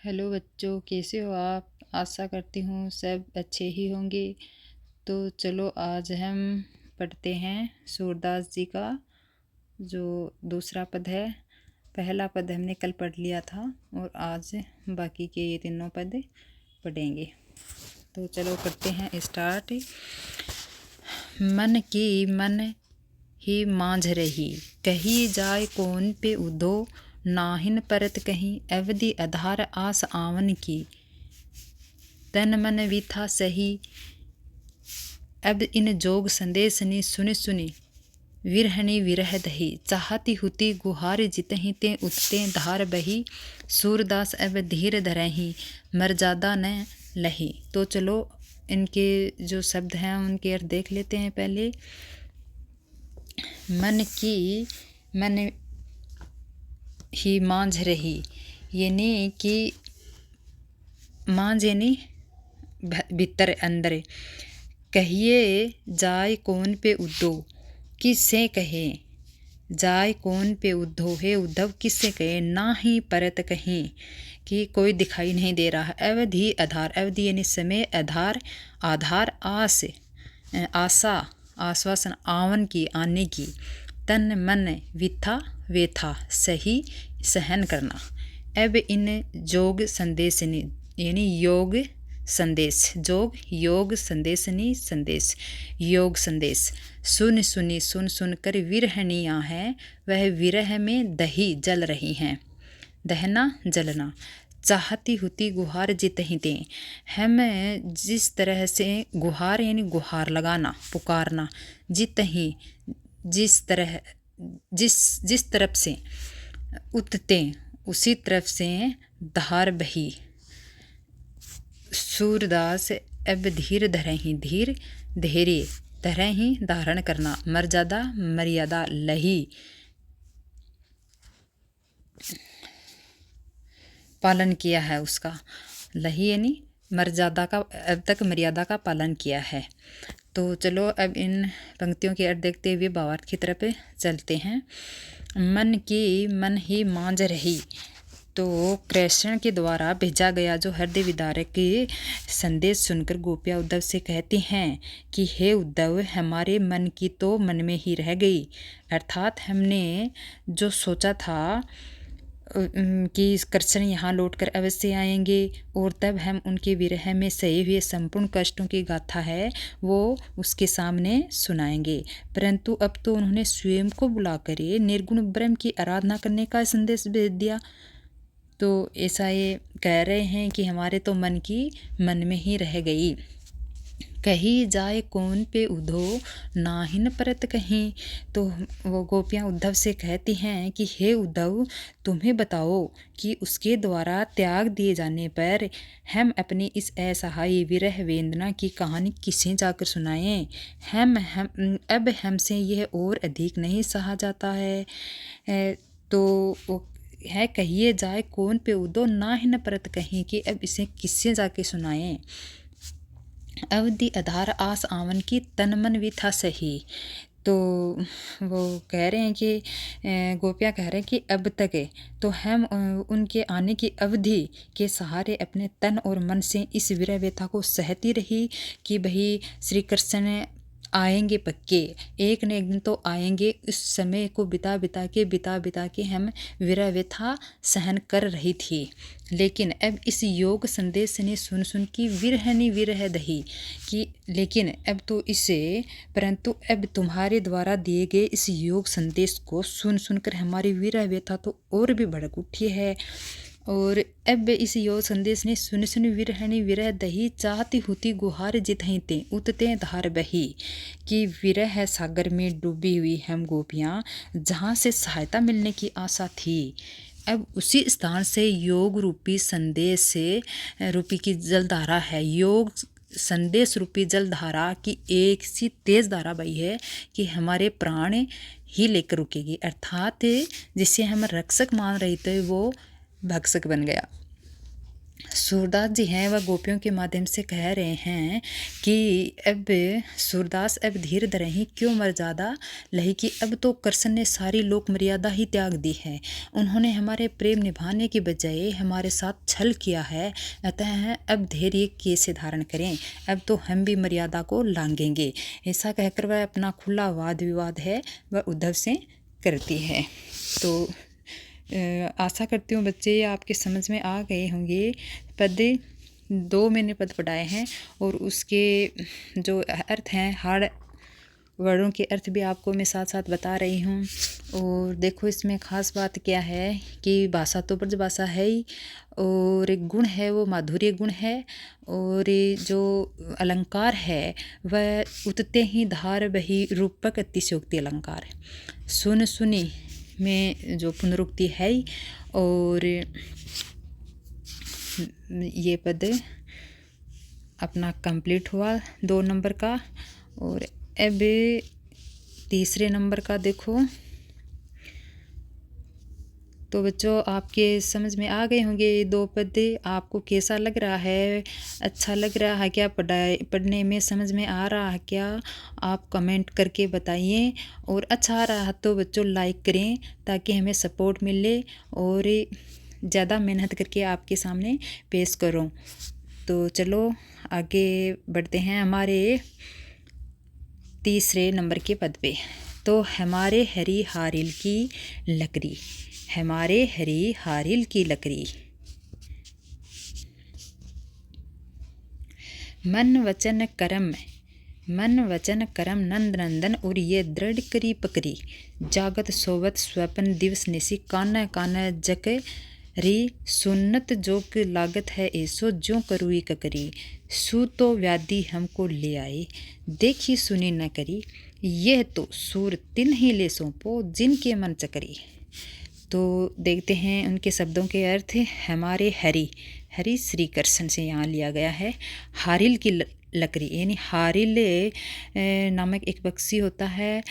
Hello बच्चों, कैसे हो आप। आशा करती हूँ सब अच्छे ही होंगे। तो चलो आज हम पढ़ते हैं सूरदास जी का जो दूसरा पद है। पहला पद हमने कल पढ़ लिया था और आज बाकी के ये तीनों पद पढ़ेंगे। तो चलो करते हैं स्टार्ट। मन की मन ही मांझ रही, कही जाय कौन पे उदो, नाहिन परत कहीं अवधि आधार आस आवन की। तन मन विथा सही, अब इन जोग संदेश नि सुनि सुनि, विरहनी विरह दही। चाहती हुती गुहार जितहि ते उठते धार बही, सूरदास अब धीर धरही, मर्यादा न लही। तो चलो इनके जो शब्द हैं उनके अर्थ देख लेते हैं पहले। मन की मन ही मांझ रही, यानी कि मांझ यानी भीतर अंदर। कहिए जाय कौन पे उद्धो, किससे कहे। जाय कौन पे उद्धो, हे उद्धव किससे कहे। ना ही परत कहीं, कि कोई दिखाई नहीं दे रहा। अवधि आधार, अवधि यानी समय, आधार आधार, आस आशा आश्वासन, आवन की आने की। तन मन विथा वेथा, सही सहन करना। अब इन जोग संदेश यानी योग संदेश, जोग योग संदेश नहीं संदेश, योग संदेश। सुन सुनी सुन सुनकर विरहनियाँ हैं, वह विरह में दही जल रही हैं। दहना जलना। चाहती हुती गुहार जितहि ते, हम जिस तरह से गुहार यानी गुहार लगाना पुकारना, जितहि जिस तरह जिस तरफ से, उतते उसी तरफ से धार बही। सूरदास अब धीर धरही, धीर धैर्य धरही धारण करना, मर्यादा मर्यादा लही पालन किया है उसका। लही यानी मर्यादा का, अब तक मर्यादा का पालन किया है। तो चलो अब इन पंक्तियों के अर्थ देखते हुए भावार्थ की तरफ चलते हैं। मन की मन ही मांझ रही, तो कृष्ण के द्वारा भेजा गया जो हृदय विदारक के संदेश सुनकर गोपियाँ उद्धव से कहती हैं कि हे उद्धव, हमारे मन की तो मन में ही रह गई। अर्थात हमने जो सोचा था कि कृष्ण यहाँ लौटकर अवश्य आएंगे और तब हम उनके विरह में सहे हुए संपूर्ण कष्टों की गाथा है वो उसके सामने सुनाएंगे, परंतु अब तो उन्होंने स्वयं को बुलाकर निर्गुण ब्रह्म की आराधना करने का संदेश भेज दिया। तो ऐसा ये कह रहे हैं कि हमारे तो मन की मन में ही रह गई। कही जाए कौन पे उद्धो, नाहिन परत कहीं। तो वो गोपियाँ उद्धव से कहती हैं कि हे उद्धव, तुम्हें बताओ कि उसके द्वारा त्याग दिए जाने पर हम अपनी इस असहाय विरह वेदना की कहानी किसे जाकर सुनाएं। हम अब हमसे यह और अधिक नहीं सहा जाता है। तो वो है कहिए जाए कौन पे उद्धो, नाहिन परत कहीं, कि अब इसे किससे जाके सुनाएं। अवधि आधार आस आवन की, तन मन भी था सही। तो वो कह रहे हैं कि गोपियाँ कह रहे हैं कि अब तक तो हम उनके आने की अवधि के सहारे अपने तन और मन से इस विरह व्यथा को सहती रही कि भाई श्री कृष्ण आएंगे पक्के, एक न एक दिन तो आएंगे। इस समय को बिता बिता के हम विरह व्यथा सहन कर रही थी। लेकिन अब इस योग संदेश ने सुन सुन की विरहनी विरह दही कि, लेकिन अब तो इसे, परंतु अब तुम्हारे द्वारा दिए गए इस योग संदेश को सुन सुनकर हमारी विरह व्यथा तो और भी भड़क उठी है। और अब इस योग संदेश ने सुन सुन विरहनी विरह दही, चाहती हुती गुहार जितहि ते उतते धार बही। कि विरह सागर में डूबी हुई हम गोपियाँ, जहाँ से सहायता मिलने की आशा थी, अब उसी स्थान से योग रूपी संदेश से रूपी की जलधारा है, योग संदेश रूपी जलधारा की एक सी तेज धारा बही है कि हमारे प्राण ही लेकर रुकेगी। अर्थात जिसे हम रक्षक मान रहे थे वो भक्षक बन गया। सूरदास जी हैं वह गोपियों के माध्यम से कह रहे हैं कि अब सूरदास अब धीर धरहि क्यों मर्यादा लही, कि अब तो कृष्ण ने सारी लोक मर्यादा ही त्याग दी है। उन्होंने हमारे प्रेम निभाने की बजाय हमारे साथ छल किया है, अतः अब धैर्य कैसे धारण करें, अब तो हम भी मर्यादा को लांघेंगे। ऐसा कहकर वह अपना खुला वाद विवाद है वह उद्धव से करती है। तो आशा करती हूँ बच्चे आपके समझ में आ गए होंगे। पद 2 मैंने पद पढ़ाए हैं और उसके जो अर्थ हैं हार्ड वर्डों के अर्थ भी आपको मैं साथ साथ बता रही हूँ। और देखो इसमें ख़ास बात क्या है कि भाषा तो ब्रज भाषा है ही, और एक गुण है वो माधुर्य गुण है, और जो अलंकार है वह उतते ही धार बही रूपक अतिशयोक्ति अलंकार है। सुन सुनी में जो पुनरुक्ति है, और ये पद अपना कंप्लीट हुआ 2 नंबर का। और अब 3 नंबर का देखो, तो बच्चों आपके समझ में आ गए होंगे ये 2 पद। आपको कैसा लग रहा है, अच्छा लग रहा है क्या, पढ़ने में समझ में आ रहा है क्या, आप कमेंट करके बताइए। और अच्छा आ रहा है तो बच्चों लाइक करें ताकि हमें सपोर्ट मिले और ज़्यादा मेहनत करके आपके सामने पेश करूं। तो चलो आगे बढ़ते हैं हमारे 3 नंबर के पद पे। तो हमारे हरी हारिल की लकड़ी, हमारे हरी हारिल की लकड़ी, मन वचन करम, मन वचन करम नंद नंदन, और ये दृढ़ करी पकड़ी, जागत सोवत स्वपन दिवस निसी, कान कान जक री, सुन्नत जोक लागत है ऐसो, ज्यों करुई ककरी, सू तो व्याधि हमको ले आए, देखी सुनी न करी, यह तो सूर तिन ही ले सौंपो, जिनके मन चकरी। तो देखते हैं उनके शब्दों के अर्थ। हमारे हरि, हरि श्री कृष्ण से यहाँ लिया गया है। हारिल की लकड़ी, यानी हारिल नामक एक पक्षी होता है,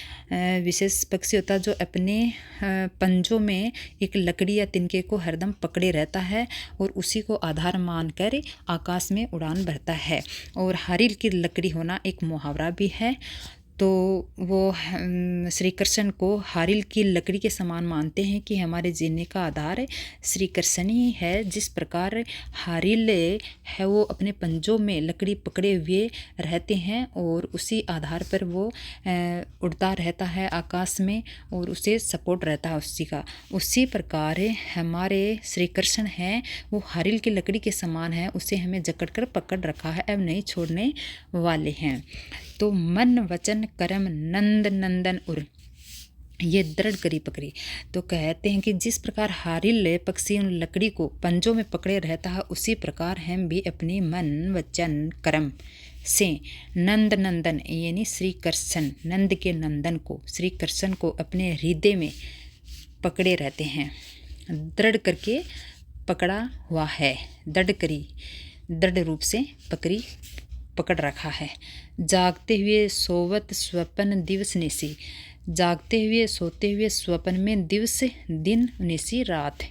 विशेष पक्षी होता है जो अपने पंजों में एक लकड़ी या तिनके को हरदम पकड़े रहता है और उसी को आधार मानकर आकाश में उड़ान भरता है। और हारिल की लकड़ी होना एक मुहावरा भी है। तो वो श्री कृष्ण को हारिल की लकड़ी के समान मानते हैं कि हमारे जीने का आधार श्री कृष्ण ही है। जिस प्रकार हारिल है वो अपने पंजों में लकड़ी पकड़े हुए रहते हैं और उसी आधार पर वो उड़ता रहता है आकाश में और उसे सपोर्ट रहता है उसी का। उसी प्रकार हमारे श्री कृष्ण हैं वो हारिल की लकड़ी के समान है, उसे हमें जकड़ कर पकड़ रखा है, अब नहीं छोड़ने वाले हैं। तो मन वचन करम नंद नंदन उर, ये दृढ़ करी पकड़ी। तो कहते हैं कि जिस प्रकार हारिल पक्षी उन लकड़ी को पंजों में पकड़े रहता है उसी प्रकार हम भी अपने मन वचन कर्म से नंद नंदन यानी श्री कृष्ण, नंद के नंदन को, श्री कृष्ण को अपने हृदय में पकड़े रहते हैं। दृढ़ करके पकड़ा हुआ है, दृढ़ करी, दृढ़ रूप से पकड़ रखा है। जागते हुए सोवत स्वपन दिवस निसी, जागते हुए सोते हुए स्वपन में दिवस दिन निसी रात,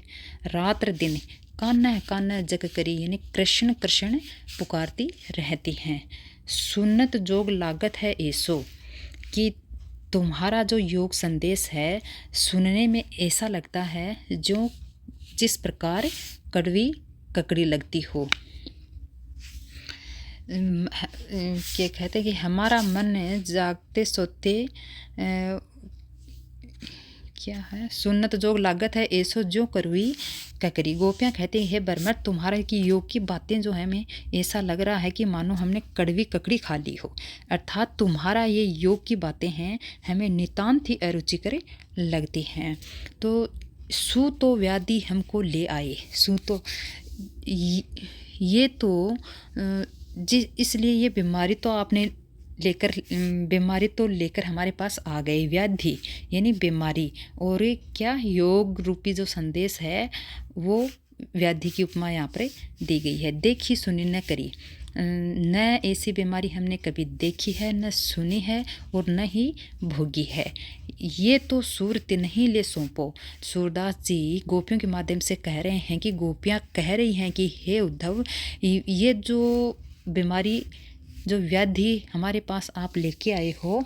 रात्र दिन कान्हा कान्हा जग करी यानी कृष्ण कृष्ण पुकारती रहती हैं। सुन्नत जोग लागत है ऐसो, कि तुम्हारा जो योग संदेश है सुनने में ऐसा लगता है जो जिस प्रकार कड़वी ककड़ी लगती हो। क्या कहते हैं कि हमारा मन जागते सोते क्या है, सुन्नत जोग लागत है ऐसो जो करुई ककरी। गोपियाँ कहते हैं बरमर तुम्हारा की योग की बातें जो है हमें ऐसा लग रहा है कि मानो हमने कड़वी ककड़ी खा ली हो, अर्थात तुम्हारा ये योग की बातें हैं हमें नितांत ही अरुचिकर लगती हैं। तो सू तो व्याधि हमको ले आए, सू तो ये तो इसलिए ये बीमारी तो आपने बीमारी तो लेकर हमारे पास आ गई, व्याधि यानी बीमारी, और क्या योग रूपी जो संदेश है वो व्याधि की उपमा यहाँ पर दी गई है। देखी सुनी न करी, न ऐसी बीमारी हमने कभी देखी है, न सुनी है और न ही भोगी है। ये तो सूरत नहीं ले सौंपो। सूरदास जी गोपियों के माध्यम से कह रहे हैं कि गोपियाँ कह रही हैं कि हे उद्धव, ये जो बीमारी, जो व्याधि हमारे पास आप लेके आए हो,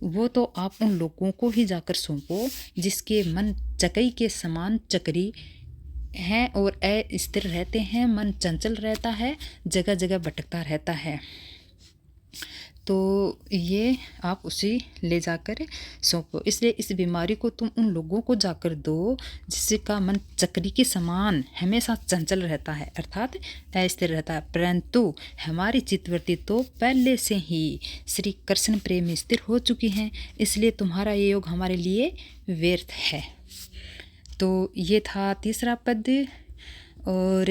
वो तो आप उन लोगों को ही जाकर सौंपो जिसके मन चकई के समान चक्री हैं और अस्थिर रहते हैं, मन चंचल रहता है, जगह जगह भटकता रहता है। तो ये आप उसे ले जाकर सौंपो। इसलिए इस बीमारी को तुम उन लोगों को जाकर दो जिसका मन चक्री के समान हमेशा चंचल रहता है, अर्थात अस्थिर रहता है। परंतु हमारी चित्तवृत्ति तो पहले से ही श्री कृष्ण प्रेम में स्थिर हो चुकी हैं, इसलिए तुम्हारा ये योग हमारे लिए व्यर्थ है। तो ये था तीसरा पद। और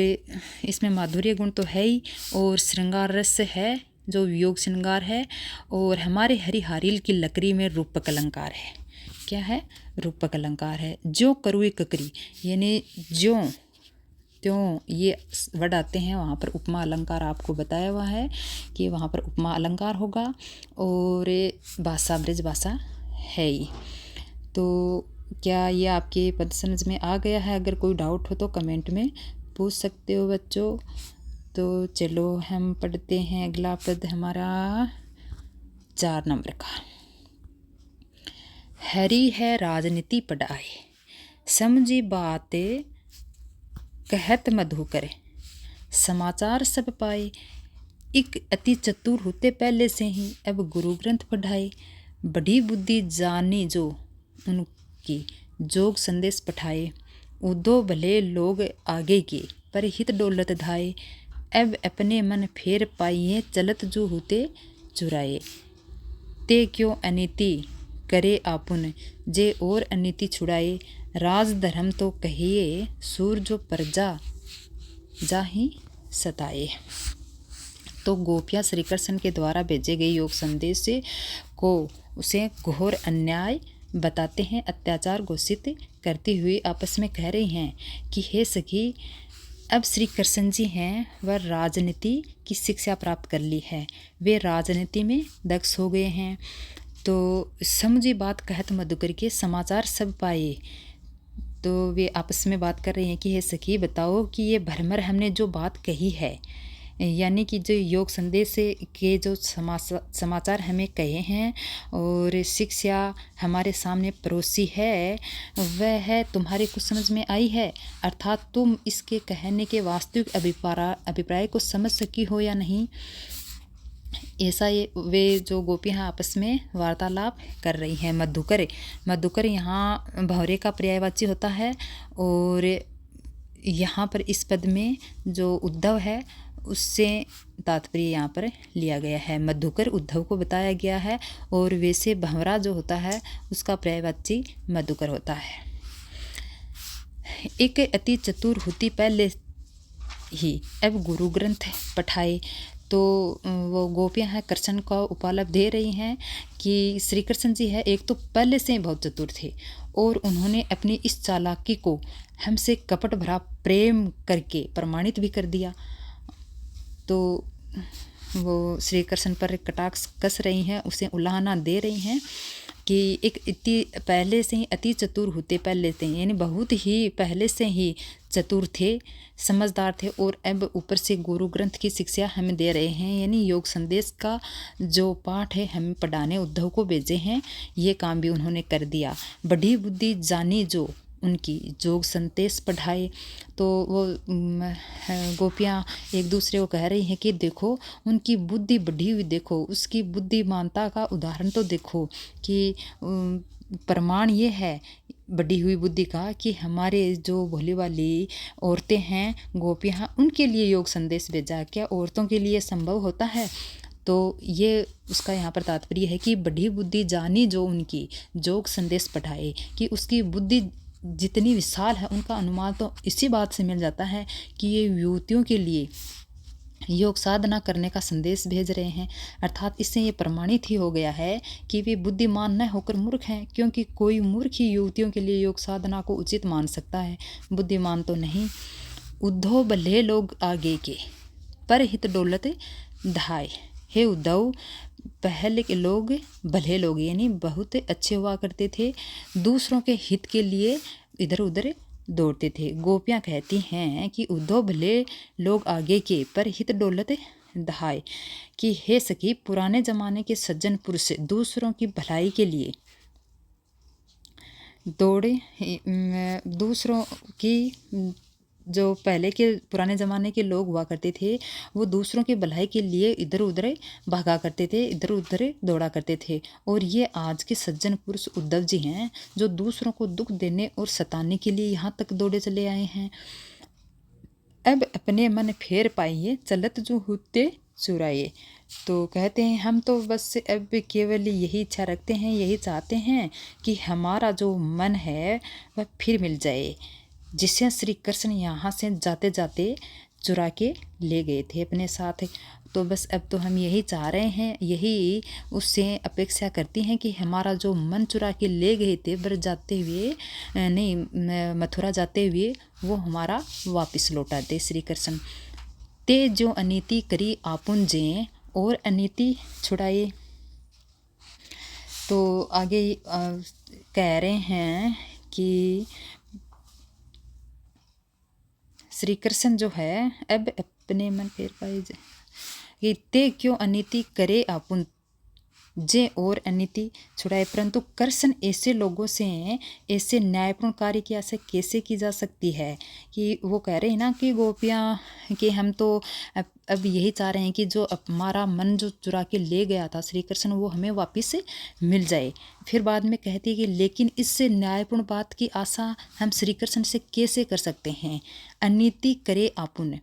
इसमें माधुर्य गुण तो है ही, और श्रृंगार रस है जो योग श्रृंगार है, और हमारे हरिहारिल की लकड़ी में रूपक अलंकार है। क्या है? रूपक अलंकार है। जो करुए ककरी, यानी ज्यों त्यों ये वर्ड आते हैं, वहाँ पर उपमा अलंकार आपको बताया हुआ है कि वहाँ पर उपमा अलंकार होगा। और भाषा ब्रज भाषा है ही। तो क्या ये आपके पद समझ में आ गया है? अगर कोई डाउट हो तो कमेंट में पूछ सकते हो बच्चों। तो चलो हम पढ़ते हैं अगला पद हमारा 4 नंबर का। हरी है राजनीति पढ़ाए, समझी बात कहत मधुकर, समाचार सब पाए, एक अति चतुर होते पहले से ही, अब गुरु ग्रंथ पढ़ाए, बड़ी बुद्धि जानी जो उनकी, जोग संदेश पठाए, उदो भले लोग आगे के, पर हित डोलत धाए, अब अपने मन फेर पाइए, चलत जो होते चुराए, ते क्यों अनीति करे आपुन, जे और अनीति छुड़ाए, राज धर्म तो कहिए, सूर जो प्रजा जाहि सताए। तो गोपियाँ श्री कृष्ण के द्वारा भेजे गए योग संदेश को उसे घोर अन्याय बताते हैं, अत्याचार घोषित करती हुई आपस में कह रही हैं कि हे सखी, अब श्री कृष्ण जी हैं वह राजनीति की शिक्षा प्राप्त कर ली है, वे राजनीति में दक्ष हो गए हैं। तो समझी बात कहत मधुकर के, समाचार सब पाए। तो वे आपस में बात कर रही हैं कि हे सखी बताओ कि ये भरमर हमने जो बात कही है, यानी कि जो योग संदेश के जो समाचार हमें कहे हैं और शिक्षा हमारे सामने परोसी है, वह है तुम्हारे कुछ समझ में आई है, अर्थात तुम इसके कहने के वास्तविक अभिप्राय को समझ सकी हो या नहीं। ऐसा ये वे जो गोपियाँ आपस में वार्तालाप कर रही हैं। मधुकर यहाँ भंवरे का पर्यायवाची होता है, और यहाँ पर इस पद में जो उद्धव है उससे तात्पर्य यहाँ पर लिया गया है। मधुकर उद्धव को बताया गया है, और वैसे भंवरा जो होता है उसका पर्यायवाची मधुकर होता है। एक अति चतुर होती पहले ही, अब गुरु ग्रंथ पठाए। तो वो गोपियाँ हैं कृष्ण का उपालक दे रही हैं कि श्री कृष्ण जी है एक तो पहले से ही बहुत चतुर थे, और उन्होंने अपनी इस चालाकी को हमसे कपट भरा प्रेम करके प्रमाणित भी कर दिया। तो वो श्री कृष्ण पर कटाक्ष कस रही हैं, उसे उलाहना दे रही हैं कि एक इतनी पहले से ही अति चतुर होते पहले से, यानी बहुत ही पहले से ही चतुर थे, समझदार थे, और अब ऊपर से गुरु ग्रंथ की शिक्षा हमें दे रहे हैं, यानी योग संदेश का जो पाठ है हमें पढ़ाने उद्धव को भेजे हैं, ये काम भी उन्होंने कर दिया। बड़ी बुद्धि जानी जो उनकी, जोग संदेश पढ़ाए। तो वो गोपियाँ एक दूसरे को कह रही हैं कि देखो उनकी बुद्धि बढ़ी हुई, देखो उसकी बुद्धिमानता का उदाहरण तो देखो, कि प्रमाण ये है बढ़ी हुई बुद्धि का कि हमारे जो भोली वाली औरतें हैं गोपियाँ, उनके लिए योग संदेश भेजा, क्या औरतों के लिए संभव होता है? तो ये उसका यहाँ पर तात्पर्य है कि बढ़ी बुद्धि जानी जो उनकी, जोग संदेश पढ़ाए, कि उसकी बुद्धि जितनी विशाल है उनका अनुमान तो इसी बात से मिल जाता है कि ये युवतियों के लिए योग साधना करने का संदेश भेज रहे हैं। अर्थात इससे ये प्रमाणित ही हो गया है कि वे बुद्धिमान न होकर मूर्ख हैं, क्योंकि कोई मूर्ख ही युवतियों के लिए योग साधना को उचित मान सकता है, बुद्धिमान तो नहीं। उद्धव भले लोग आगे के, पर हित डोलत धाय। हे उद्धव, पहले के लोग भले लोग यानी बहुत अच्छे हुआ करते थे, दूसरों के हित के लिए इधर उधर दौड़ते थे। गोपियाँ कहती हैं कि उद्धव भले लोग आगे के, पर हित डोलत धाय, कि हे सखी, पुराने जमाने के सज्जन पुरुष दूसरों की भलाई के लिए दौड़े। दूसरों की, जो पहले के पुराने ज़माने के लोग हुआ करते थे, वो दूसरों की भलाई के लिए इधर उधर भागा करते थे, इधर उधर दौड़ा करते थे। और ये आज के सज्जन पुरुष उद्धव जी हैं, जो दूसरों को दुख देने और सताने के लिए यहाँ तक दौड़े चले आए हैं। अब अपने मन फेर पाइए, चलत जो होते चुराइए। तो कहते हैं हम तो बस अब केवल यही इच्छा रखते हैं, यही चाहते हैं कि हमारा जो मन है वह फिर मिल जाए, जिसे श्री कृष्ण यहाँ से जाते जाते चुरा के ले गए थे अपने साथ। तो बस अब तो हम यही चाह रहे हैं, यही उससे अपेक्षा करती हैं कि हमारा जो मन चुरा के ले गए थे ब्रज जाते हुए, नहीं मथुरा जाते हुए, वो हमारा वापस लौटा दे श्री कृष्ण। ते जो अनीति करी आपुन जे, और अनीति छुड़ाए। तो आगे कह रहे हैं कि श्री कृष्ण जो है अब अपने मन फेर पाए कि ते क्यों अनीति करे आपुन जे, और अनीति छुड़ाए। परंतु कृष्ण ऐसे लोगों से, ऐसे न्यायपूर्ण कार्य की आशा कैसे की जा सकती है? कि वो कह रहे हैं ना कि गोपियाँ कि हम तो अब यही चाह रहे हैं कि जो हमारा मन जो चुरा के ले गया था श्री कृष्ण, वो हमें वापस मिल जाए। फिर बाद में कहती है कि लेकिन इससे न्यायपूर्ण बात की आशा हम श्री कृष्ण से कैसे कर सकते हैं? अनीति करे आपुन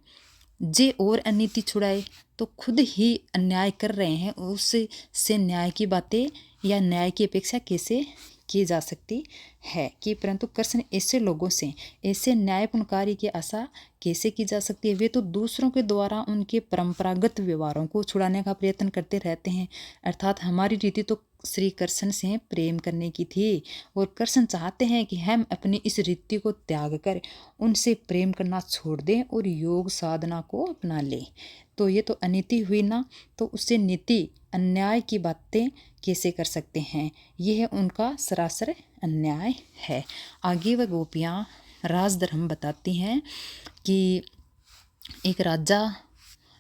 जे, और अनीति छुड़ाए। तो खुद ही अन्याय कर रहे हैं, उससे न्याय की बातें या न्याय की अपेक्षा कैसे की जा सकती है? कि परंतु कृष्ण ऐसे लोगों से, ऐसे न्यायपूर्ण कार्य की आशा कैसे की जा सकती है? वे तो दूसरों के द्वारा उनके परंपरागत व्यवहारों को छुड़ाने का प्रयत्न करते रहते हैं। अर्थात हमारी रीति तो श्री कृष्ण से प्रेम करने की थी, और कृष्ण चाहते हैं कि हम अपनी इस रीति को त्याग कर उनसे प्रेम करना छोड़ दें और योग साधना को अपना लें। तो ये तो अनीति हुई ना, तो उससे नीति अन्याय की बातें कैसे कर सकते हैं? यह उनका सरासर अन्याय है। आगे वह गोपियाँ राजधर्म बताती हैं कि एक राजा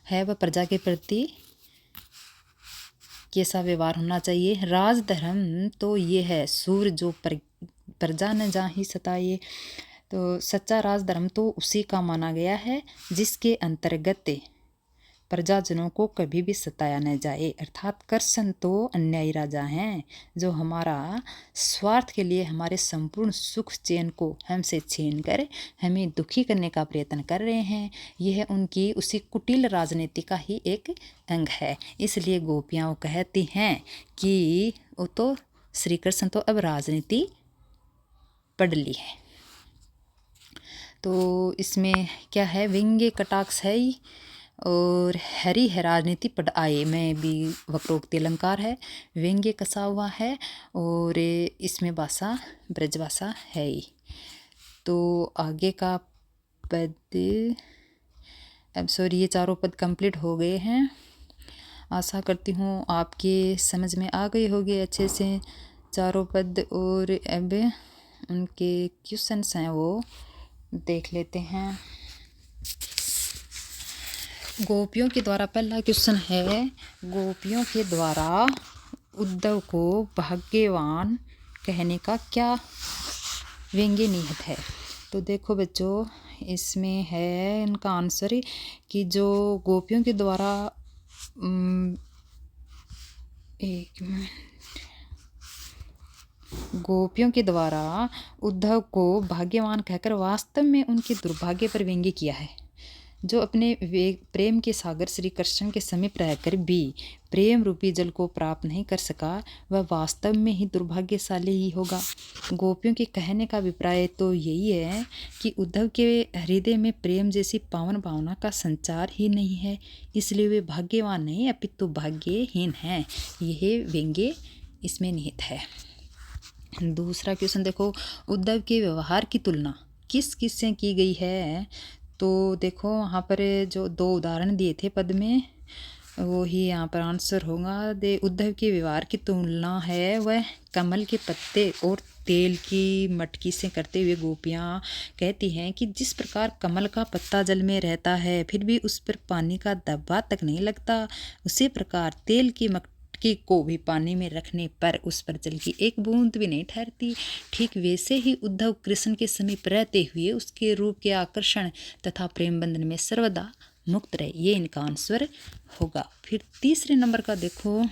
है, वह प्रजा के प्रति कैसा व्यवहार होना चाहिए। राजधर्म तो ये है, सूर्य जो प्रजा न जाहि सताए। तो सच्चा राजधर्म तो उसी का माना गया है जिसके अंतर्गत प्रजाजनों को कभी भी सताया न जाए। अर्थात कृष्ण तो अन्यायी राजा हैं, जो हमारा स्वार्थ के लिए हमारे संपूर्ण सुख चैन को हमसे छीन कर हमें दुखी करने का प्रयत्न कर रहे हैं। यह उनकी उसी कुटिल राजनीति का ही एक अंग है। इसलिए गोपियाँ कहती हैं कि वो तो श्री कृष्ण तो अब राजनीति पढ़ ली है। तो इसमें क्या है, व्यंग्य कटाक्ष है ही, और हरी है राजनीति पढ़ आए में भी वक्रोक्ति अलंकार है, व्यंग्य कसा हुआ है, और इसमें भाषा ब्रज भाषा है ही। तो आगे का पद, अब सॉरी ये चारों पद कंप्लीट हो गए हैं। आशा करती हूँ आपके समझ में आ गए होंगे अच्छे से चारों पद। और अब उनके क्वेश्चंस हैं वो देख लेते हैं। गोपियों के द्वारा पहला क्वेश्चन है, गोपियों के द्वारा उद्धव को भाग्यवान कहने का क्या व्यंग्य निहित है? तो देखो बच्चों, इसमें है इनका आंसर कि जो गोपियों के द्वारा गोपियों के द्वारा उद्धव को भाग्यवान कहकर वास्तव में उनके दुर्भाग्य पर व्यंग्य किया है। जो अपने प्रेम के सागर श्री कृष्ण के समीप रहकर भी प्रेम रूपी जल को प्राप्त नहीं कर सका, वह वास्तव में ही दुर्भाग्यशाली ही होगा। गोपियों के कहने का अभिप्राय तो यही है कि उद्धव के हृदय में प्रेम जैसी पावन भावना का संचार ही नहीं है, इसलिए वे भाग्यवान नहीं अपितु भाग्यहीन हैं। यह व्यंग्य इसमें निहित है। दूसरा क्वेश्चन देखो, उद्धव के व्यवहार की तुलना किस किस से की गई है? तो देखो वहाँ पर जो 2 उदाहरण दिए थे पद में, वो ही यहाँ पर आंसर होगा। दे उद्धव के व्यवहार की तुलना है वह कमल के पत्ते और तेल की मटकी से करते हुए गोपियाँ कहती हैं कि जिस प्रकार कमल का पत्ता जल में रहता है फिर भी उस पर पानी का धब्बा तक नहीं लगता, उसी प्रकार तेल की मटकी को भी पानी में रखने पर उस पर जल की एक बूंद भी नहीं ठहरती। ठीक वैसे ही उद्धव कृष्ण के समीप रहते हुए उसके रूप के आकर्षण तथा प्रेम बंधन में सर्वदा मुक्त रहे, ये इनका आंसर होगा। फिर तीसरे नंबर का देखो,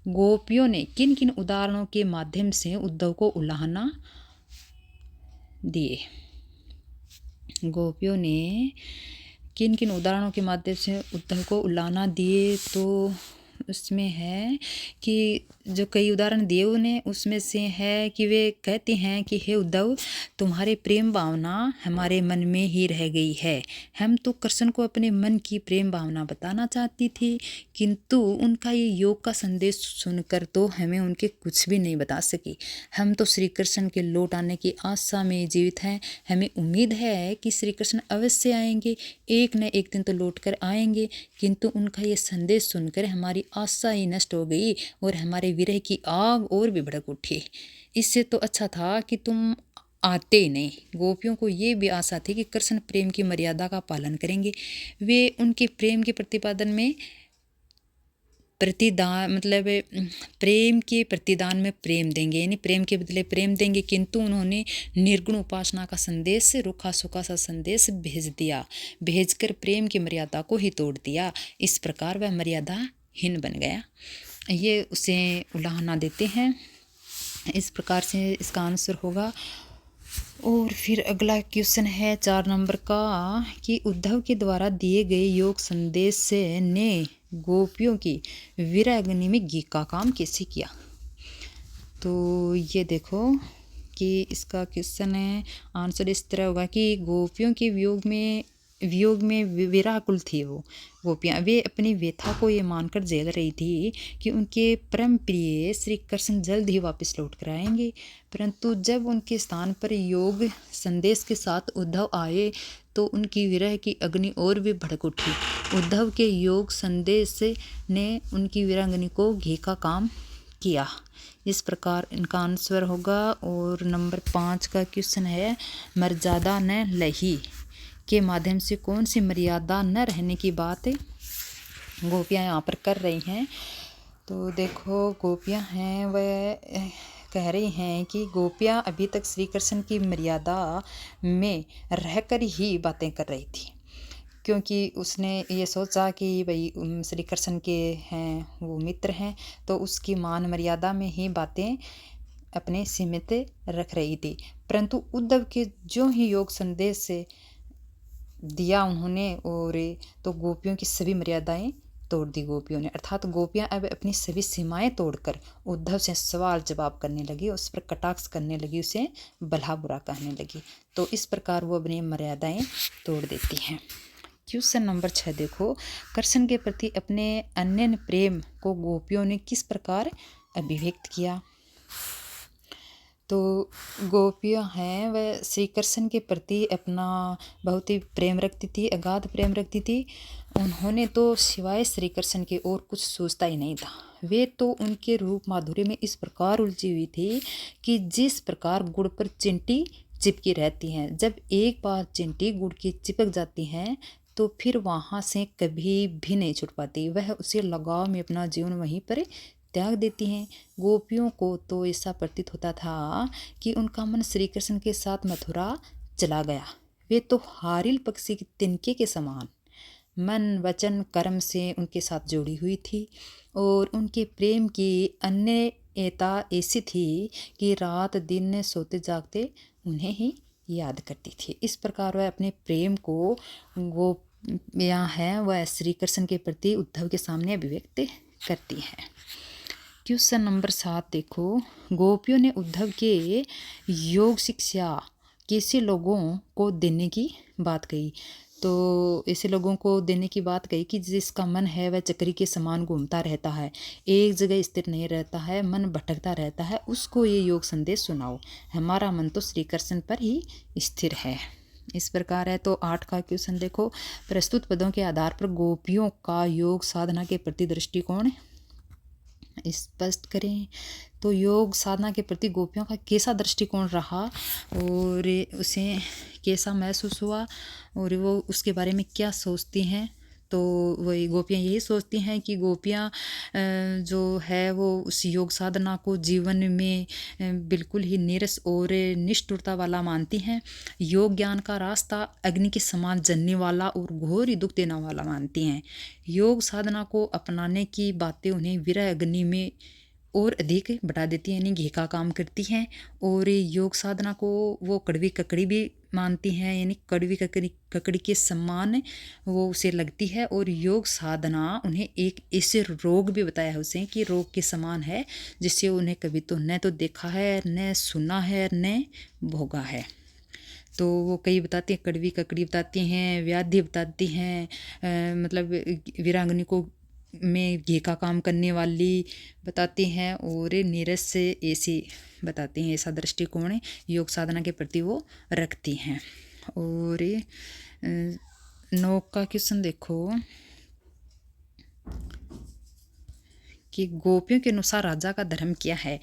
गोपियों ने किन किन उदाहरणों के माध्यम से उद्धव को उलाहना दिए। गोपियों ने किन किन उदाहरणों के माध्यम से उद्धव को उलाहना दिए, तो उसमें है कि जो कई उदाहरण दिए उन्हें, उसमें से है कि वे कहते हैं कि हे उद्धव, तुम्हारे प्रेम भावना हमारे मन में ही रह गई है। हम तो कृष्ण को अपने मन की प्रेम भावना बताना चाहती थी, किंतु उनका ये योग का संदेश सुनकर तो हमें उनके कुछ भी नहीं बता सकी। हम तो श्री कृष्ण के लौट आने की आशा में जीवित हैं। हमें उम्मीद है कि श्री कृष्ण अवश्य आएंगे, एक न एक दिन तो लौट कर आएंगे, किंतु उनका ये संदेश सुनकर हमारी आशा ही नष्ट हो गई और हमारे विरह की आग और भी भड़क उठी। इससे तो अच्छा था कि तुम आते ही नहीं। गोपियों को ये भी आशा थी कि कृष्ण प्रेम की मर्यादा का पालन करेंगे, वे उनके प्रेम के प्रतिपादन में प्रतिदान मतलब प्रेम के प्रतिदान में प्रेम देंगे, यानी प्रेम के बदले प्रेम देंगे, किंतु उन्होंने निर्गुण उपासना का संदेश, रूखा सूखा सा संदेश भेज दिया, भेजकर प्रेम की मर्यादा को ही तोड़ दिया। इस प्रकार वह मर्यादाहीन बन गया, ये उसे उलाहना देते हैं। इस प्रकार से इसका आंसर होगा। और फिर अगला क्वेश्चन है 4 नंबर का कि उद्धव के द्वारा दिए गए योग संदेश ने गोपियों की विरह में घी का काम कैसे किया। तो ये देखो कि इसका क्वेश्चन है, आंसर इस तरह होगा कि गोपियों के वियोग में विराकुल थी वो गोपियाँ। वे अपनी व्यथा को ये मानकर झेल रही थी कि उनके परम प्रिय श्री कृष्ण जल्द ही वापस लौट कर आएंगे, परंतु जब उनके स्थान पर योग संदेश के साथ उद्धव आए तो उनकी विरह की अग्नि और भी भड़क उठी। उद्धव के योग संदेश ने उनकी विरंगनी को घी का काम किया। इस प्रकार इनका आंसर होगा। और नंबर 5 का क्वेश्चन है, मर्यादा न लही के माध्यम से कौन सी मर्यादा न रहने की बात गोपियाँ यहाँ पर कर रही हैं। तो देखो गोपियाँ हैं वह कह रही हैं कि गोपियाँ अभी तक श्री कृष्ण की मर्यादा में रहकर ही बातें कर रही थी, क्योंकि उसने ये सोचा कि भाई श्री कृष्ण के हैं वो मित्र हैं, तो उसकी मान मर्यादा में ही बातें अपने सीमित रख रही थी। परंतु उद्धव के जो ही योग संदेश से दिया उन्होंने, और तो गोपियों की सभी मर्यादाएं तोड़ दी गोपियों ने, अर्थात गोपियां अब अपनी सभी सीमाएं तोड़कर उद्धव से सवाल जवाब करने लगी, उस पर कटाक्ष करने लगी, उसे भला बुरा कहने लगी। तो इस प्रकार वो अपनी मर्यादाएं तोड़ देती हैं। क्वेश्चन नंबर 6 देखो, कृष्ण के प्रति अपने अनन्य प्रेम को गोपियों ने किस प्रकार अभिव्यक्त किया। तो गोपियाँ हैं वह श्री कृष्ण के प्रति अपना बहुत ही प्रेम रखती थी, अगाध प्रेम रखती थी। उन्होंने तो सिवाय श्री कृष्ण के और कुछ सोचता ही नहीं था। वे तो उनके रूप माधुर्य में इस प्रकार उलझी हुई थी कि जिस प्रकार गुड़ पर चिंटी चिपकी रहती हैं, जब एक बार चिंटी गुड़ की चिपक जाती हैं तो फिर वहाँ से कभी भी नहीं छूट पाती। वह उसे लगाव में अपना जीवन वहीं पर त्याग देती हैं। गोपियों को तो ऐसा प्रतीत होता था कि उनका मन श्री कृष्ण के साथ मथुरा चला गया। वे तो हारिल पक्षी के तिनके के समान मन वचन कर्म से उनके साथ जोड़ी हुई थी, और उनके प्रेम की अन्यता ऐसी थी कि रात दिन सोते जागते उन्हें ही याद करती थी। इस प्रकार वह अपने प्रेम को गोपियाँ हैं वह श्री कृष्ण के प्रति उद्धव के सामने अभिव्यक्त करती हैं। क्वेश्चन नंबर 7 देखो, गोपियों ने उद्धव के योग शिक्षा कैसे लोगों को देने की बात कही। तो ऐसे लोगों को देने की बात कही कि जिसका मन है वह चक्री के समान घूमता रहता है, एक जगह स्थिर नहीं रहता है, मन भटकता रहता है, उसको ये योग संदेश सुनाओ। हमारा मन तो श्री कृष्ण पर ही स्थिर है। इस प्रकार है। तो 8 का क्वेश्चन देखो, प्रस्तुत पदों के आधार पर गोपियों का योग साधना के प्रति दृष्टिकोण स्पष्ट करें। तो योग साधना के प्रति गोपियों का कैसा दृष्टिकोण रहा और उसे कैसा महसूस हुआ और वो उसके बारे में क्या सोचती हैं। तो वही गोपियाँ यही सोचती हैं कि गोपियाँ जो है वो उस योग साधना को जीवन में बिल्कुल ही नीरस और निष्ठुरता वाला मानती हैं। योग ज्ञान का रास्ता अग्नि के समान जलने वाला और घोर ही दुख देने वाला मानती हैं। योग साधना को अपनाने की बातें उन्हें विरह अग्नि में और अधिक बढ़ा देती हैं, यानी घी का काम करती हैं। और योग साधना को वो कड़वी ककड़ी भी मानती हैं, यानी कड़वी ककड़ी के समान वो उसे लगती है। और योग साधना उन्हें एक ऐसे रोग भी बताया है उसे कि रोग के समान है, जिससे उन्हें कभी तो न तो देखा है, न सुना है, न भोगा है। तो वो कई बताती हैं, कड़वी ककड़ी बताती हैं, व्याधि बताती हैं, मतलब वीरांगनी को में घी का काम करने वाली बताती हैं और नीरस से ऐसी बताती हैं। ऐसा दृष्टिकोण योग साधना के प्रति वो रखती हैं। और 9 का क्वेश्चन देखो कि गोपियों के अनुसार राजा का धर्म क्या है।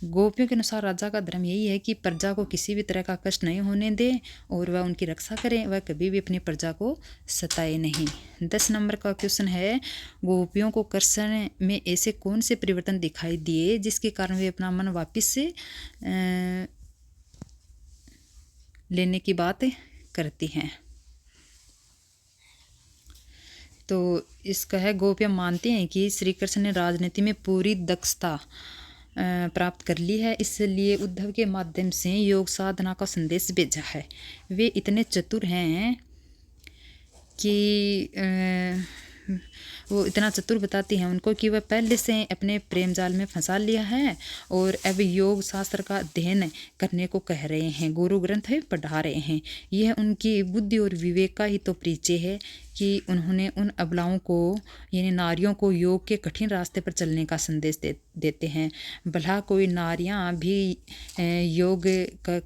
गोपियों के अनुसार राजा का धर्म यही है कि प्रजा को किसी भी तरह का कष्ट नहीं होने दे और वह उनकी रक्षा करें, वह कभी भी अपनी प्रजा को सताए नहीं। 10 नंबर का क्वेश्चन है, गोपियों को कृष्ण में ऐसे कौन से परिवर्तन दिखाई दिए जिसके कारण वे अपना मन वापिस से लेने की बात करती हैं। तो इसका है, गोपियाँ मानती हैं कि श्री कृष्ण ने राजनीति में पूरी दक्षता प्राप्त कर ली है, इसलिए उद्धव के माध्यम से योग साधना का संदेश भेजा है। वे इतने चतुर हैं कि वो इतना चतुर बताती हैं उनको कि वह पहले से अपने प्रेम जाल में फंसा लिया है और अब योग शास्त्र का अध्ययन करने को कह रहे हैं, गुरु ग्रंथ पढ़ा रहे हैं। यह उनकी बुद्धि और विवेक का ही तो परिचय है कि उन्होंने उन अबलाओं को, यानी नारियों को, योग के कठिन रास्ते पर चलने का संदेश देते हैं। भला कोई नारियां भी योग का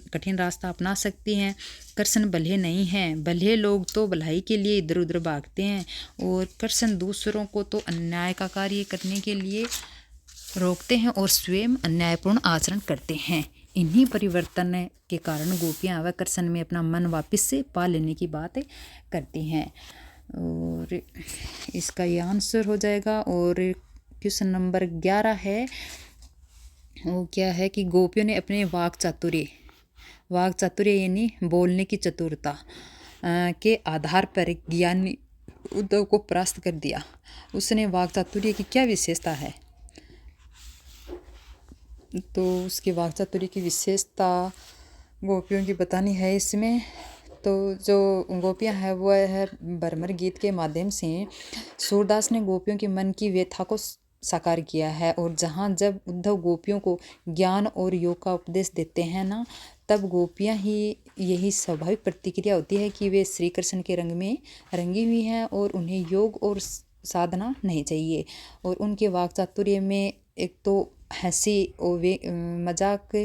कठिन रास्ता अपना सकती हैं। कृष्ण भले नहीं हैं, भले लोग तो भलाई के लिए इधर उधर भागते हैं और कृष्ण दूसरों को तो अन्याय का कार्य करने के लिए रोकते हैं और स्वयं अन्यायपूर्ण आचरण करते हैं। इन्हीं परिवर्तन के कारण गोपियाँ वह कृष्ण में अपना मन वापस से पा लेने की बात करती हैं। और इसका ये आंसर हो जाएगा। और क्वेश्चन नंबर 11 है, वो क्या है कि गोपियों ने अपने वाक चातुर्य यानी बोलने की चतुरता के आधार पर ज्ञानी उद्धव को परास्त कर दिया। उसने वाक चातुर्य की क्या विशेषता है, तो उसकी वाक चातुर्य की विशेषता गोपियों की बतानी है इसमें। तो जो गोपियाँ हैं वो है, भ्रमर गीत के माध्यम से सूरदास ने गोपियों के मन की व्यथा को साकार किया है। और जहाँ जब उद्धव गोपियों को ज्ञान और योग का उपदेश देते हैं ना, तब गोपियाँ ही यही स्वाभाविक प्रतिक्रिया होती है कि वे श्री कृष्ण के रंग में रंगी हुई हैं और उन्हें योग और साधना नहीं चाहिए। और उनके वाक चातुर्य में एक तो हंसी और मजाक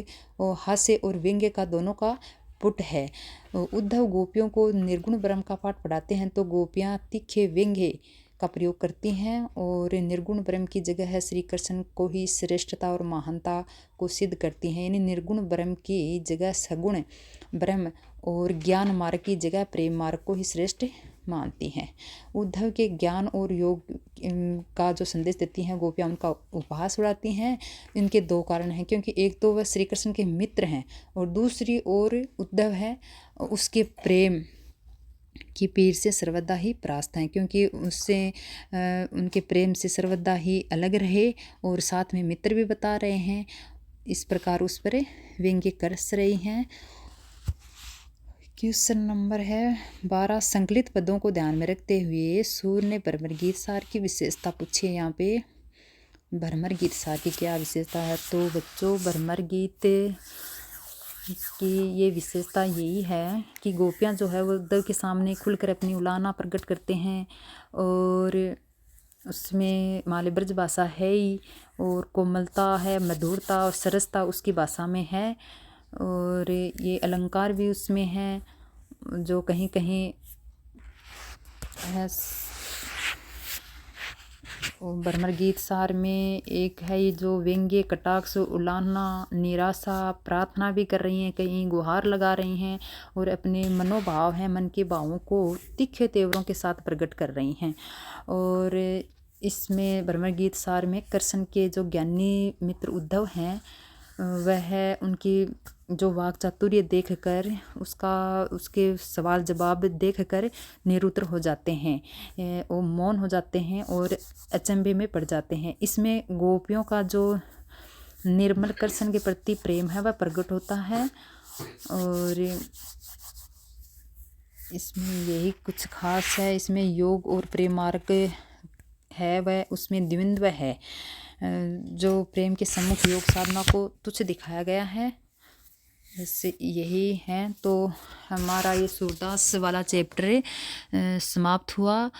और हास्य और व्यंग्य का दोनों का पुट है। उद्धव गोपियों को निर्गुण ब्रह्म का पाठ पढ़ाते हैं तो गोपियाँ तीखे व्यंग्य का प्रयोग करती हैं और निर्गुण ब्रह्म की जगह श्री कृष्ण को ही श्रेष्ठता और महानता को सिद्ध करती हैं। यानी निर्गुण ब्रह्म की जगह सगुण ब्रह्म और ज्ञान मार्ग की जगह प्रेम मार्ग को ही श्रेष्ठ मानती हैं। उद्धव के ज्ञान और योग का जो संदेश देती हैं गोपियाँ, उनका उपहास उड़ाती हैं। इनके 2 कारण हैं, क्योंकि एक तो वह श्री कृष्ण के मित्र हैं और दूसरी ओर उद्धव है उसके प्रेम की पीर से सर्वदा ही परास्त हैं, क्योंकि उससे उनके प्रेम से सर्वदा ही अलग रहे और साथ में मित्र भी बता रहे हैं। इस प्रकार उस पर व्यंग्य करस रही हैं। क्वेश्चन नंबर है 12, संकलित पदों को ध्यान में रखते हुए सूर ने भ्रमर गीत सार की विशेषता पूछी है। यहाँ पे भ्रमर गीत सार की क्या विशेषता है, तो बच्चों भ्रमर गीत की ये विशेषता यही है कि गोपियाँ जो है वो उद्धव के सामने खुलकर अपनी उलाहना प्रकट करते हैं और उसमें माले ब्रज भाषा है ही और कोमलता है, मधुरता और सरसता उसकी भाषा में है और ये अलंकार भी उसमें है। जो कहीं कहीं है बर्मर गीत सार में एक है ये जो व्यंग्य कटाक्ष उलाहना निराशा प्रार्थना भी कर रही हैं, कहीं गुहार लगा रही हैं और अपने मनोभाव हैं, मन के भावों को तीखे तेवरों के साथ प्रकट कर रही हैं। और इसमें बर्मर गीत सार में कृष्ण के जो ज्ञानी मित्र उद्धव हैं वह उनकी जो वाक चातुर्य देखकर उसके सवाल जवाब देखकर निरुत्तर हो जाते हैं, वो मौन हो जाते हैं और अचंभे में पड़ जाते हैं। इसमें गोपियों का जो निर्मल कृष्ण के प्रति प्रेम है वह प्रकट होता है। और इसमें यही कुछ खास है। इसमें योग और प्रेम मार्ग है वह उसमें द्वंद्व है, जो प्रेम के सम्मुख योग साधना को तुच्छ दिखाया गया है। इससे यही है। तो हमारा ये सूरदास वाला चैप्टर समाप्त हुआ।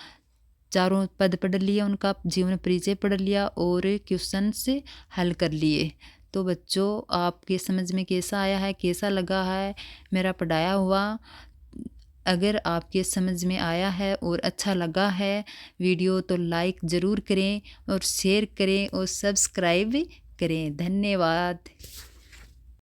चारों पद पढ़ लिया, उनका जीवन परिचय पढ़ लिया और क्वेश्चन से हल कर लिए। तो बच्चों आपके समझ में कैसा आया है, कैसा लगा है मेरा पढ़ाया हुआ? अगर आपके समझ में आया है और अच्छा लगा है वीडियो तो लाइक ज़रूर करें और शेयर करें और सब्सक्राइब करें। धन्यवाद।